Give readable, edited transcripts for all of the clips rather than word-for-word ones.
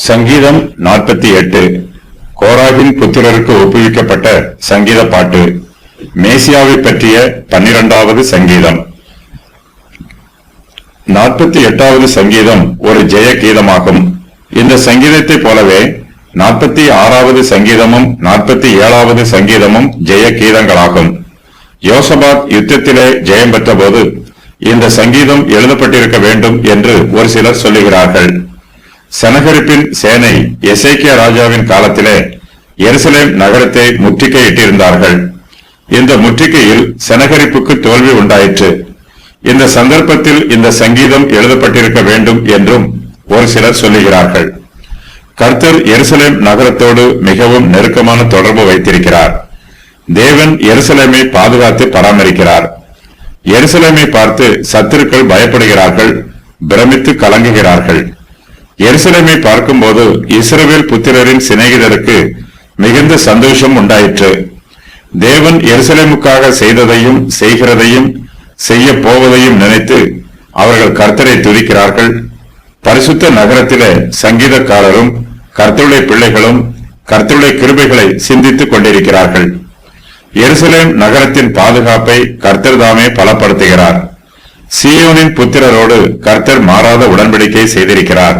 சங்கீதம் 48. கோராகின் புத்திரருக்கு ஒப்புவிக்கப்பட்ட சங்கீத பாட்டு. மேசியாவை பற்றிய 12வது சங்கீதம். 48வது சங்கீதம் ஒரு ஜெய கீதமாகும். இந்த சங்கீதத்தை போலவே 46வது சங்கீதமும் 47வது சங்கீதமும் ஜெய கீதங்களாகும். யோசபாத் யுத்தத்திலே ஜெயம் பெற்ற போது இந்த சங்கீதம் எழுதப்பட்டிருக்க வேண்டும் என்று ஒரு சிலர் சொல்லுகிறார்கள். சனகரிப்பின் சேனை எசேக்கியா ராஜாவின் காலத்திலே எருசலேம் நகரத்தை முற்றுகையிட்டிருந்தார்கள். இந்த முற்றுகையில் சனகரிப்புக்கு தோல்வி உண்டாயிற்று. இந்த சந்தர்ப்பத்தில் இந்த சங்கீதம் எழுதப்பட்டிருக்க வேண்டும் என்றும் ஒரு சிலர் சொல்லுகிறார்கள். கர்த்தர் எருசலேம் நகரத்தோடு மிகவும் நெருக்கமான தொடர்பு வைத்திருக்கிறார். தேவன் எருசலேமை பாதுகாத்து பராமரிக்கிறார். எருசலேமை பார்த்து சத்துருக்கள் பயப்படுகிறார்கள், பிரமித்து கலங்குகிறார்கள். எருசலேமை பார்க்கும்போது இஸ்ரவேல் புத்திரரின் சிநேகிதருக்கு மிகுந்த சந்தோஷம் உண்டாயிற்று. தேவன் எருசலேமுக்காக செய்ததையும் செய்கிறதையும் செய்ய போவதையும் நினைத்து அவர்கள் கர்த்தரை துதிக்கிறார்கள். பரிசுத்த நகரத்திலே சங்கீதக்காரரும் கர்த்தருடைய பிள்ளைகளும் கர்த்தருடைய கிருபைகளை சிந்தித்துக் கொண்டிருக்கிறார்கள். எருசலேம் நகரத்தின் பாதுகாப்பை கர்த்தர் தாமே பலப்படுத்துகிறார். சீயோனின் புத்திரரோடு கர்த்தர் மாறாத உடன்படிக்கை செய்திருக்கிறார்.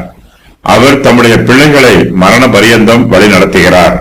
அவர் தம்முடைய பிள்ளைகளை மரண பரியந்தம் வழி நடத்துகிறார்.